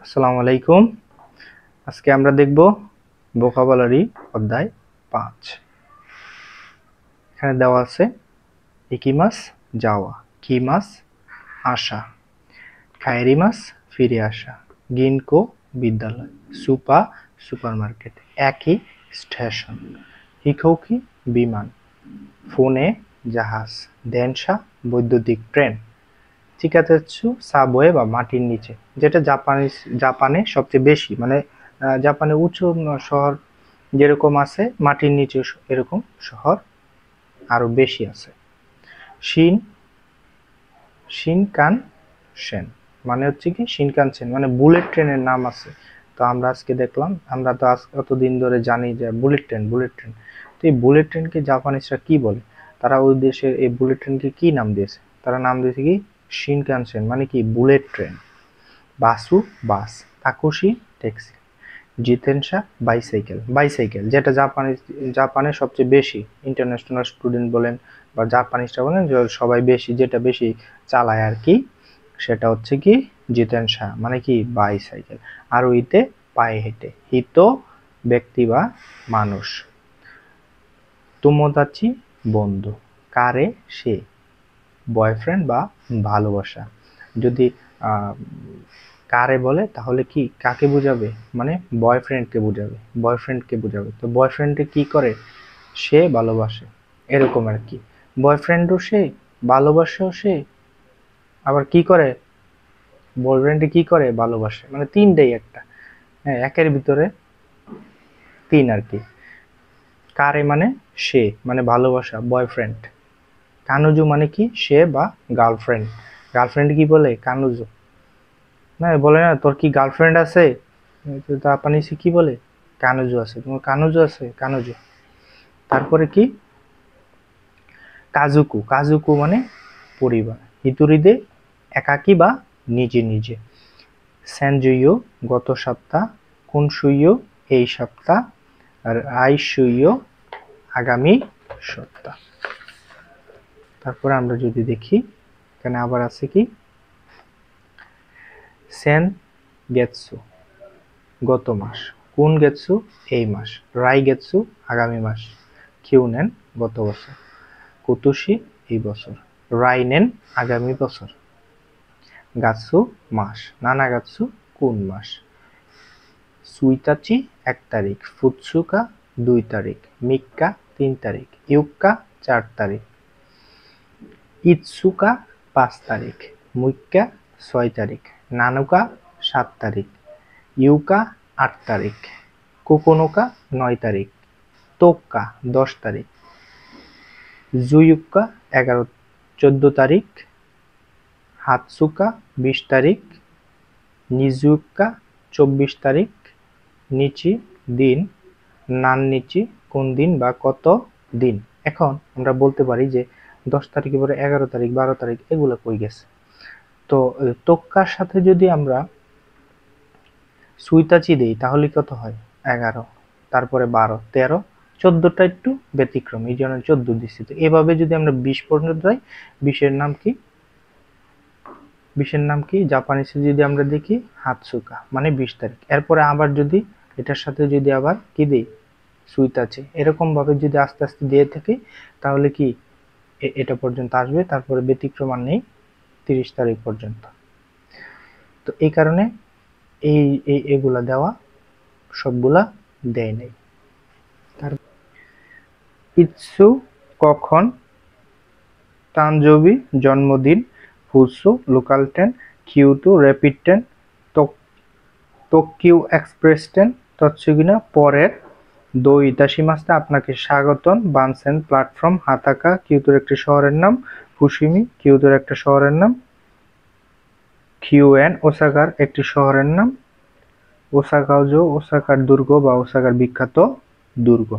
আসসালামু আলাইকুম। আজকে আমরা দেখব ভোকাবুলারি অধ্যায় 5। এখানে দেওয়া আছে ইকিমাস যাওয়া, কিমাস আসা, খাইরিমাস ফিরে আসা, গিনকো বিদ্যালয়, সুপা সুপারমার্কেট, একই স্টেশন, হিকৌকি বিমান, ফোনে জাহাজ, দেনশা বৈদ্যুতিক ট্রেন, চিকাতেৎসু সাবওয়ে বা মাটির নিচে, যেটা জাপানে সবচেয়ে বেশি, মানে জাপানে উঁচু শহর যেরকম আছে মাটির নিচে এরকম শহর আরো বেশি আছে। শিন শিনকানসেন মানে হচ্ছে কি শিনকানসেন মানে বুলেট ট্রেনের নাম আছে। তো আমরা আজকে দেখলাম, আমরা তো এতদিন ধরে জানি যে বুলেট ট্রেন। তো এই বুলেট ট্রেনকে জাপানিজরা কি বলে? তারা ওই দেশের এই বুলেট ট্রেনকে কি নাম দিয়েছে? তারা নাম দিয়েছে কি শিনকানসেন মানে কি বুলেট ট্রেন। বাসু বাস, তাকুশি ট্যাক্সি, জিতেনশা বাইসাইকেল যেটা জাপানে সবচেয়ে বেশি ইন্টারন্যাশনাল স্টুডেন্ট বলেন বা জাপানিজরা বলেন সবাই বেশি যেটা বেশি চালায় আর কি, সেটা হচ্ছে কি জিতেনশা মানে কি বাইসাইকেল। আর ওইতে পায়ে হেঁটে, হিতো ব্যক্তি বা মানুষ, তোমোদাচি বন্ধু, কারে সে বয়ফ্রেন্ড বা ভালোবাসা। যদি কারে বলে তাহলে কি কাকে বোঝাবে? মানে বয়ফ্রেন্ডকে বোঝাবে। তো বয়ফ্রেন্ডে কি করে? সে ভালোবাসে, এরকম আর কি। বয়ফ্রেন্ডও সে, ভালোবাসেও সে, আবার কি করে বয়ফ্রেন্ডে কি করে ভালোবাসে, মানে তিনটেই একটা, হ্যাঁ একের ভিতরে তিন আর কি। কারে মানে সে, মানে ভালোবাসা বয়ফ্রেন্ড। কানুজু মানে কি সে বা গার্লফ্রেন্ড কি বলে কানুজু, না বলে না তোর কি গার্লফ্রেন্ড আছে, তো জাপানিজে কি বলে কানুজু আছে, তোমার কানুজু আছে কানুজু। তারপরে কি কাজুকু মানে পরিবার, হিতুরিদে একাকী বা নিজে। সেনজুইও গত সপ্তাহ, কুনসুইও এই সপ্তাহ, আর আইসুইও আগামী সপ্তাহ। তারপরে আমরা যদি দেখি এখানে আবার আছে কি সেন গেতসু গত মাস, কুন গেতসু এই মাস, রাই গেতসু আগামী মাস, কিউনেন গত বছর, কুতুশি এই বছর, রাইনেন আগামী বছর, গাতসু মাস, নানাগাতসু কোন মাস, সুইতাচি 1 তারিখ, ফুৎসুকা 2 তারিখ, মিক্কা 3 তারিখ, ইউক্কা 4 তারিখ, ইৎসুকা 5 তারিখ, মুইক্কা 6 তারিখ, নানুকা 7 তারিখ, ইউকা 8 তারিখ, কোকোনোকা 9 তারিখ, তোক্কা 10 তারিখ, জুয়ুক্কা 14 তারিখ, হাতসুকা 20 তারিখ, নিজুক্কা 24 তারিখ, নিচি দিন, নাননিচি কোন দিন বা কত দিন। এখন আমরা বলতে পারি যে 10 তারিখের পরে 11 তারিখ 12 তারিখ এগুলো কই গেছে। তো তোক্কার সাথে যদি আমরা সুইতাচি দেই তাহলে কত হয়? 11, তারপরে 12, 13, 14টা একটু ব্যতিক্রম, এই জন্য 14 দিচ্ছি। তো এভাবে যদি আমরা 20 পর্যন্ত যাই, 20-এর নাম কি জাপানিজে যদি আমরা দেখি হাতসুকা মানে 20 তারিখ। এরপরে আবার যদি এটার সাথে যদি আবার কি দিই সুইতাচি, এরকম ভাবে যদি আস্তে আস্তে দিয়ে থাকি তাহলে কি এটা পর্যন্ত আসবে, তারপরে ব্যতিক্রম আর নেই 30 তারিখ পর্যন্ত। তো এই কারণে এগুলা দেওয়া, সবগুলা দেয় নাই। তার ইৎসু কখন, তানজবি জন্মদিন, ফুসু লোকাল ট্রেন, কিউটু rapid train, Tokyo express train, তৎসুগিনা পরের, দো ইতাশিমাস্তে আপনাকে স্বাগতম, বানসেন প্ল্যাটফর্ম, হাতাকা কিউতোর একটি শহরের নাম, ফুশিমি কিউতোর একটা শহরের নাম, কিউএন ওসাকার একটি শহরের নাম, ওসাকাওজো ওসাকার দুর্গ বা ওসাকার বিখ্যাত দুর্গ।